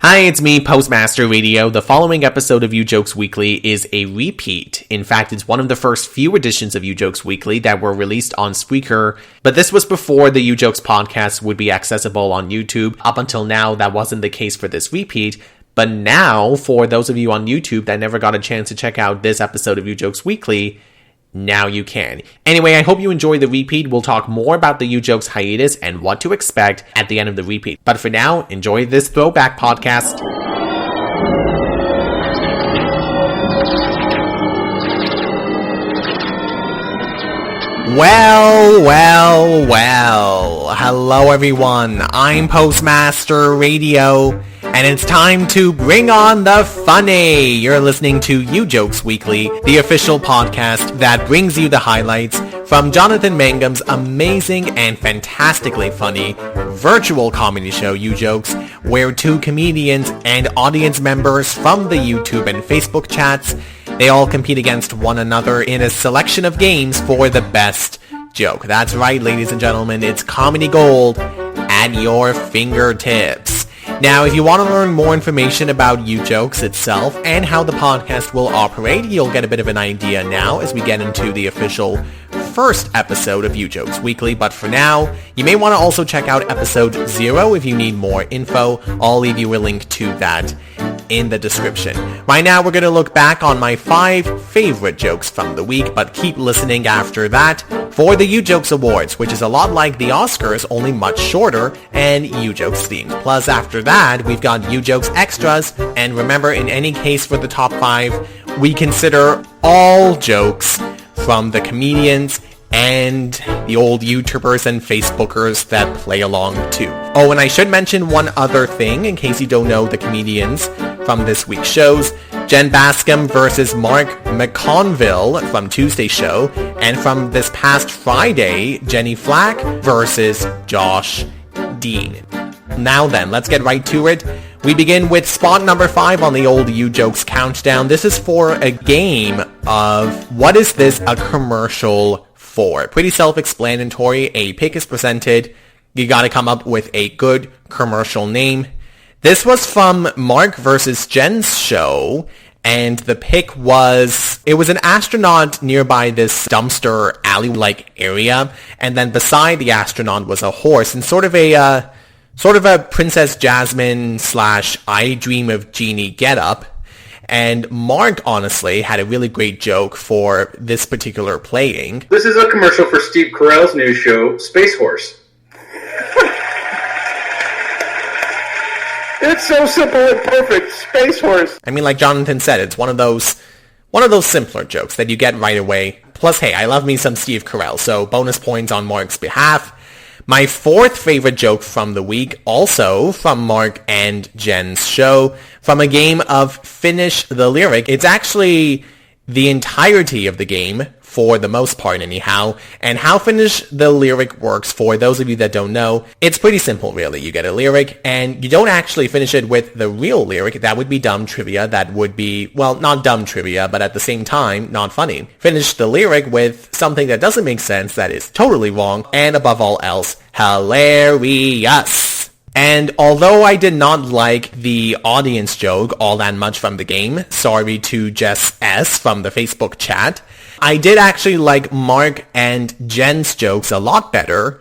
Hi, it's me, Postmaster Radio. The following episode of Ujokes Weekly is a repeat. In fact, it's one of the first few editions of Ujokes Weekly that were released on Spreaker, but this was before the Ujokes podcast would be accessible on YouTube. Up until now, that wasn't the case for this repeat, but now, for those of you on YouTube that never got a chance to check out this episode of Ujokes Weekly, now you can. Anyway, I hope you enjoy the repeat. We'll talk more about the Ujokes hiatus and what to expect at the end of the repeat. But for now, enjoy this throwback podcast. Well. Hello everyone. I'm Postmaster Radio, and it's time to bring on the funny. You're listening to Ujokes Weekly, the official podcast that brings you the highlights from Jonathan Mangum's amazing and fantastically funny virtual comedy show Ujokes, where two comedians and audience members from the YouTube and Facebook chats, they all compete against one another in a selection of games for the best joke. That's right, ladies and gentlemen, it's comedy gold at your fingertips. Now, if you want to learn more information about Ujokes itself and how the podcast will operate, you'll get a bit of an idea now as we get into the official first episode of Ujokes Weekly. But for now, you may want to also check out episode 0 if you need more info. I'll leave you a link to that in the description. Right now, we're going to look back on my 5 favorite jokes from the week, but keep listening after that for the Ujokes Awards, which is a lot like the Oscars, only much shorter and Ujokes themed. Plus, after that, we've got Ujokes Extras, and remember, in any case for the top 5, we consider all jokes from the comedians and the old YouTubers and Facebookers that play along too. Oh, and I should mention one other thing in case you don't know the comedians from this week's shows. Jen Bascom versus Mark McConville from Tuesday's show, and from this past Friday, Jenny Flack versus Josh Dean. Now then, let's get right to it. We begin with spot number 5 on the old Ujokes countdown. This is for a game of what is this a commercial for? Pretty self-explanatory. A pick is presented. You gotta come up with a good commercial name. This was from Mark versus Jen's show, and the pick was, it was an astronaut nearby this dumpster alley-like area, and then beside the astronaut was a horse, and sort of a Princess Jasmine / I Dream of Genie getup. And Mark, honestly, had a really great joke for this particular playing. This is a commercial for Steve Carell's new show, Space Horse. It's so simple and perfect. Space Horse. I mean, like Jonathan said, it's one of those simpler jokes that you get right away. Plus, hey, I love me some Steve Carell, so bonus points on Mark's behalf. My 4th favorite joke from the week, also from Mark and Jen's show, from a game of Finish the Lyric. It's actually the entirety of the game, for the most part anyhow, and how Finish the Lyric works, for those of you that don't know, it's pretty simple really. You get a lyric, and you don't actually finish it with the real lyric. That would be dumb trivia. That would be, well, not dumb trivia, but at the same time, not funny. Finish the lyric with something that doesn't make sense, that is totally wrong, and above all else, hilarious. And although I did not like the audience joke all that much from the game, sorry to Jess S. from the Facebook chat, I did actually like Mark and Jen's jokes a lot better,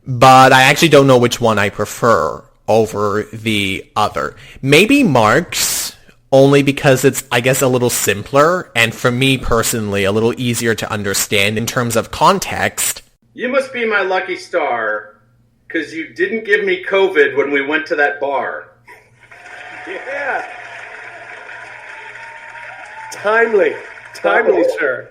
but I actually don't know which one I prefer over the other. Maybe Mark's, only because it's, I guess, a little simpler, and for me personally, a little easier to understand in terms of context. You must be my lucky star, because you didn't give me COVID when we went to that bar. Yeah. Timely, sir.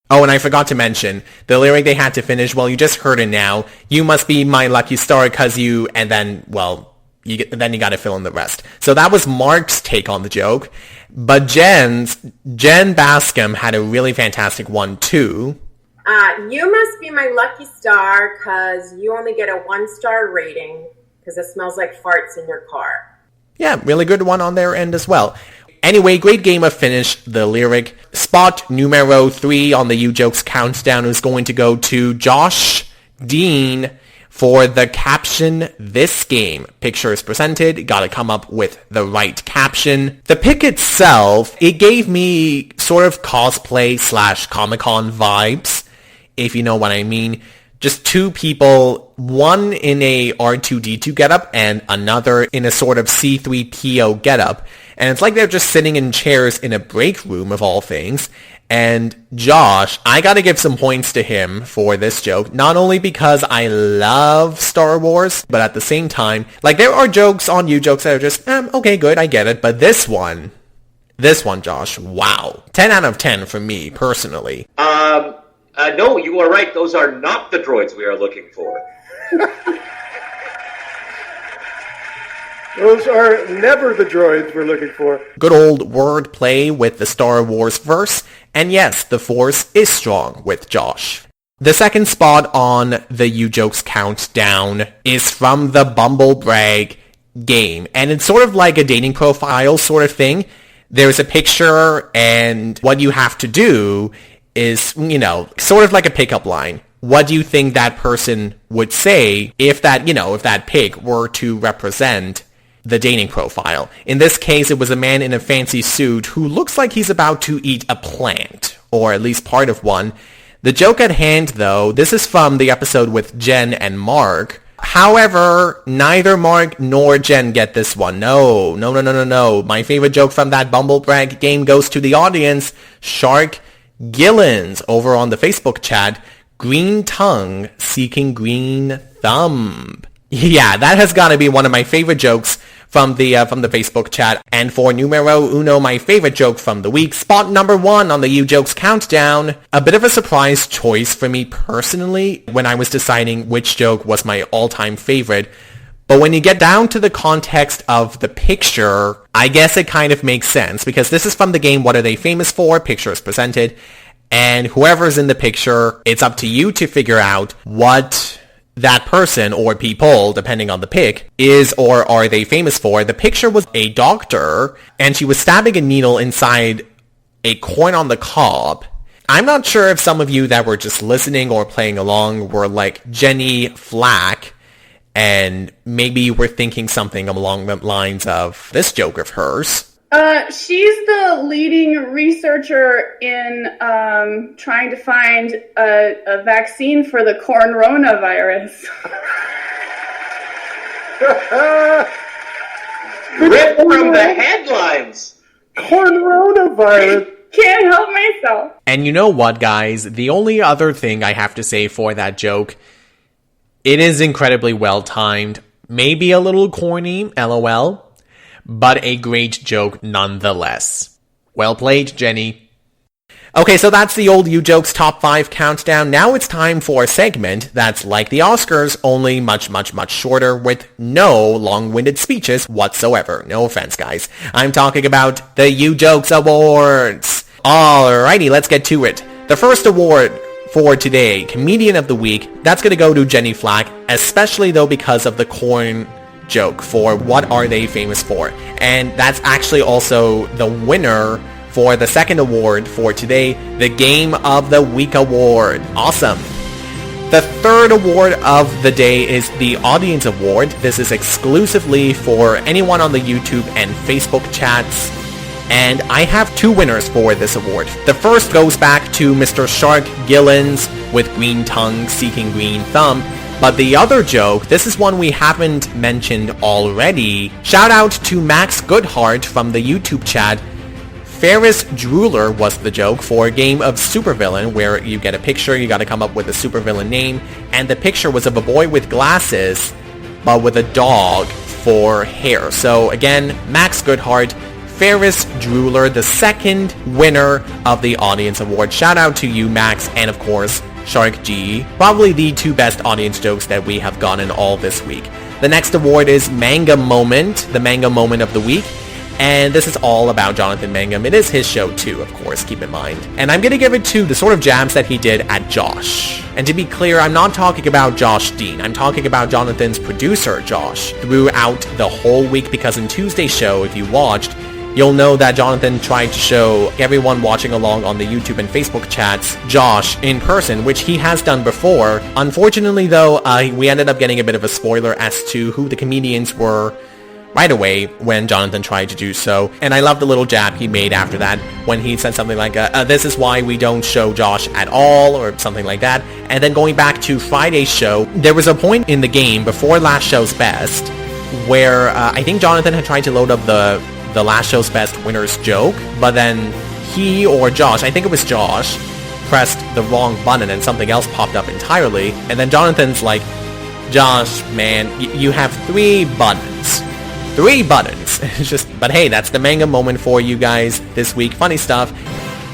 Oh, and I forgot to mention, the lyric they had to finish, well, you just heard it now. You must be my lucky star because you, and then, well, then you gotta fill in the rest. So that was Mark's take on the joke. But Jen Bascom had a really fantastic one, too. You must be my lucky star because you only get a 1-star rating because it smells like farts in your car. Yeah, really good one on their end as well. Anyway, great game of Finish the Lyric. Spot numero 3 on the Ujokes countdown is going to go to Josh Dean For the caption this game, picture is presented, gotta come up with the right caption. The pic itself, it gave me sort of cosplay / Comic-Con vibes, if you know what I mean. Just two people, one in a R2-D2 getup and another in a sort of C-3PO getup. And it's like they're just sitting in chairs in a break room of all things. And Josh, I gotta give some points to him for this joke, not only because I love Star Wars, but at the same time, like there are jokes on Ujokes that are just, okay, good, I get it, but this one, Josh, wow. 10 out of 10 for me, personally. No, you are right, those are not the droids we are looking for. Those are never the droids we're looking for. Good old wordplay with the Star Wars verse, and yes, the Force is strong with Josh. The second spot on the Ujokes countdown is from the Bumble Brag game, and it's sort of like a dating profile sort of thing. There's a picture, and what you have to do is, sort of like a pickup line. What do you think that person would say if that pic were to represent the dating profile? In this case, it was a man in a fancy suit who looks like he's about to eat a plant, or at least part of one. The joke at hand, though, this is from the episode with Jen and Mark. However, neither Mark nor Jen get this one. No. My favorite joke from that Bumble Brag game goes to the audience, Shark Gillens, over on the Facebook chat. Green tongue seeking green thumb. Yeah, that has got to be one of my favorite jokes from the Facebook chat. And for numero uno, my favorite joke from the week, spot number 1 on the Ujokes countdown. A bit of a surprise choice for me personally when I was deciding which joke was my all-time favorite. But when you get down to the context of the picture, I guess it kind of makes sense, because this is from the game What Are They Famous For? Picture is presented, and whoever's in the picture, it's up to you to figure out what that person or people, depending on the pic, is or are they famous for. The picture was a doctor, and she was stabbing a needle inside a corn on the cob. I'm not sure if some of you that were just listening or playing along were like Jenny Flack, and maybe you were thinking something along the lines of this joke of hers. She's the leading researcher in trying to find a vaccine for the coronavirus. Ripped from the headlines. Coronavirus. Can't help myself. And you know what, guys? The only other thing I have to say for that joke, it is incredibly well-timed. Maybe a little corny, LOL. But a great joke nonetheless. Well played, Jenny. Okay, so that's the old Ujokes Top 5 countdown. Now it's time for a segment that's like the Oscars, only much shorter, with no long-winded speeches whatsoever. No offense, guys. I'm talking about the Ujokes Awards. Alrighty, let's get to it. The first award for today, Comedian of the Week, that's gonna go to Jenny Flack, especially though because of the corn joke for What Are They Famous For? And that's actually also the winner for the second award for today, the Game of the Week Award. Awesome. The third award of the day is the Audience Award. This is exclusively for anyone on the YouTube and Facebook chats. And I have 2 winners for this award. The first goes back to Mr. Shark Gillens with Green Tongue Seeking Green Thumb. But the other joke, this is one we haven't mentioned already. Shout out to Max Goodhart from the YouTube chat. Ferris Drooler was the joke for a game of supervillain where you get a picture, you gotta come up with a supervillain name, and the picture was of a boy with glasses, but with a dog for hair. So again, Max Goodhart, Ferris Drooler, the second winner of the Audience Award. Shout out to you, Max, and of course, Shark G, probably the 2 best audience jokes that we have gotten all this week. The next award is Manga Moment, the Manga Moment of the Week, and this is all about Jonathan Mangum. It is his show too, of course, keep in mind. And I'm gonna give it to the sort of jabs that he did at Josh. And to be clear, I'm not talking about Josh Dean. I'm talking about Jonathan's producer, Josh, throughout the whole week, because in Tuesday's show, if you watched, you'll know that Jonathan tried to show everyone watching along on the YouTube and Facebook chats Josh in person, which he has done before. Unfortunately, though, we ended up getting a bit of a spoiler as to who the comedians were right away when Jonathan tried to do so. And I love the little jab he made after that when he said something like, this is why we don't show Josh at all, or something like that. And then going back to Friday's show, there was a point in the game before Last Show's Best where I think Jonathan had tried to load up the Last Show's Best winner's joke, but then he or Josh, I think it was Josh, pressed the wrong button and something else popped up entirely. And then Jonathan's like, Josh, man, you have 3 buttons. 3 buttons. It's just, but hey, that's the manga moment for you guys this week. Funny stuff.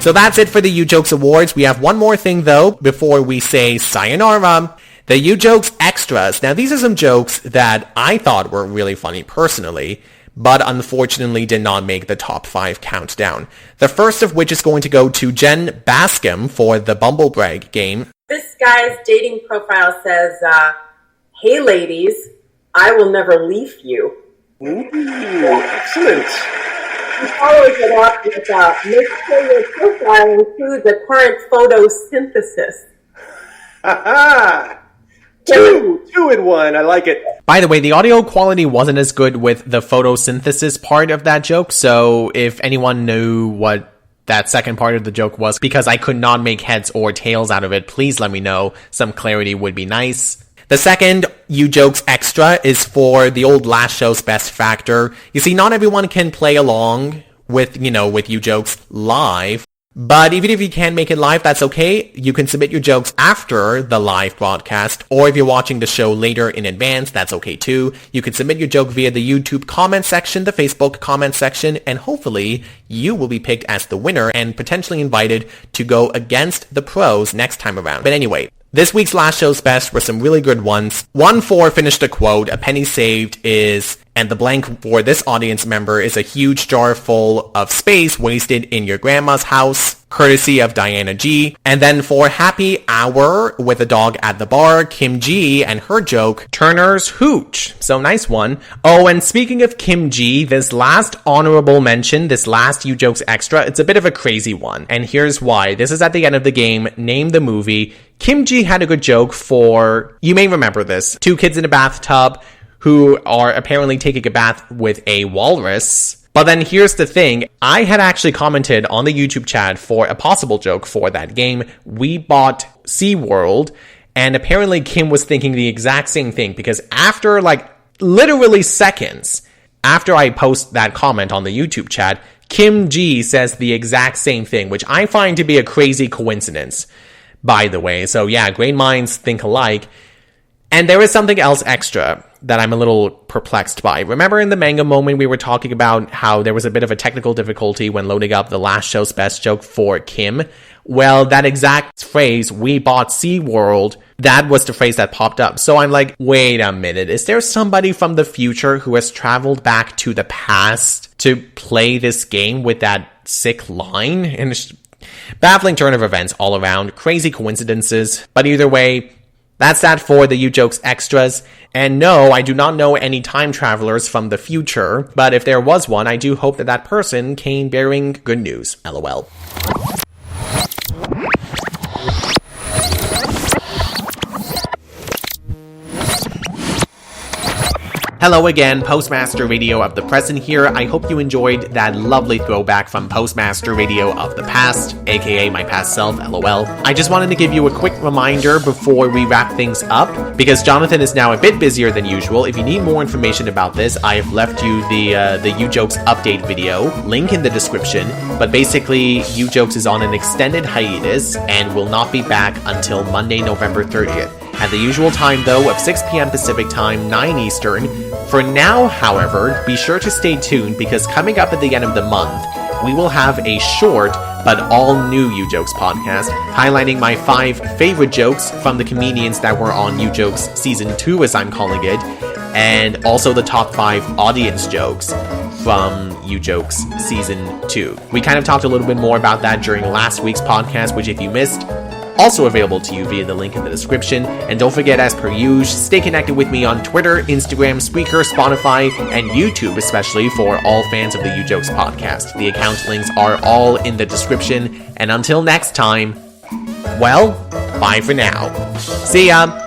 So that's it for the Ujokes Awards. We have one more thing though before we say sayonara. The Ujokes Extras. Now these are some jokes that I thought were really funny personally, but unfortunately did not make the top 5 countdown. The first of which is going to go to Jen Bascom for the Bumblebrag game. This guy's dating profile says, hey ladies, I will never leave you. Ooh, excellent. He follows it up with, make sure your profile includes a current photosynthesis. Ha-ha! Two in one. I like it. By the way, the audio quality wasn't as good with the photosynthesis part of that joke, so if anyone knew what that second part of the joke was, because I could not make heads or tails out of it, please let me know. Some clarity would be nice. The second Ujokes Extra is for the old Last Show's Best factor. You see, not everyone can play along with Ujokes live. But even if you can't make it live, that's okay. You can submit your jokes after the live broadcast, or if you're watching the show later in advance, that's okay too. You can submit your joke via the YouTube comment section, the Facebook comment section, and hopefully you will be picked as the winner and potentially invited to go against the pros next time around. But anyway, this week's Last Show's Best were some really good ones. One for finished a quote, a penny saved is, and the blank for this audience member is a huge jar full of space wasted in your grandma's house, courtesy of Diana G. And then for Happy Hour with a dog at the bar, Kim G and her joke, Turner's Hooch. So nice one. Oh, and speaking of Kim G, this last honorable mention, this last Ujokes Extra, it's a bit of a crazy one. And here's why. This is at the end of the game, name the movie. Kim G had a good joke for, you may remember this, 2 kids in a bathtub who are apparently taking a bath with a walrus. But then here's the thing, I had actually commented on the YouTube chat for a possible joke for that game. We bought SeaWorld, and apparently Kim was thinking the exact same thing, because after literally seconds after I post that comment on the YouTube chat, Kim G says the exact same thing, which I find to be a crazy coincidence, by the way. So yeah, great minds think alike. And there is something else extra that I'm a little perplexed by. Remember in the manga moment we were talking about how there was a bit of a technical difficulty when loading up the Last Show's Best joke for Kim? Well, that exact phrase, we bought SeaWorld, that was the phrase that popped up. So I'm like, wait a minute, is there somebody from the future who has traveled back to the past to play this game with that sick line? And it's baffling turn of events all around, crazy coincidences, but either way, that's that for the Ujokes Extras. And no, I do not know any time travelers from the future, but if there was one, I do hope that that person came bearing good news. LOL. Hello again, Postmaster Radio of the Present here. I hope you enjoyed that lovely throwback from Postmaster Radio of the Past, aka my past self, LOL. I just wanted to give you a quick reminder before we wrap things up, because Jonathan is now a bit busier than usual. If you need more information about this, I have left you the Ujokes update video, link in the description, but basically Ujokes is on an extended hiatus and will not be back until Monday, November 30th. At the usual time, though, of 6 p.m. Pacific Time, 9 Eastern. For now, however, be sure to stay tuned, because coming up at the end of the month, we will have a short but all-new Ujokes podcast, highlighting my 5 favorite jokes from the comedians that were on Ujokes Season 2, as I'm calling it, and also the top 5 audience jokes from Ujokes Season 2. We kind of talked a little bit more about that during last week's podcast, which if you missed, also available to you via the link in the description. And don't forget, as per usual, stay connected with me on Twitter, Instagram, Spreaker, Spotify, and YouTube, especially for all fans of the Ujokes podcast. The account links are all in the description. And until next time, well, bye for now. See ya!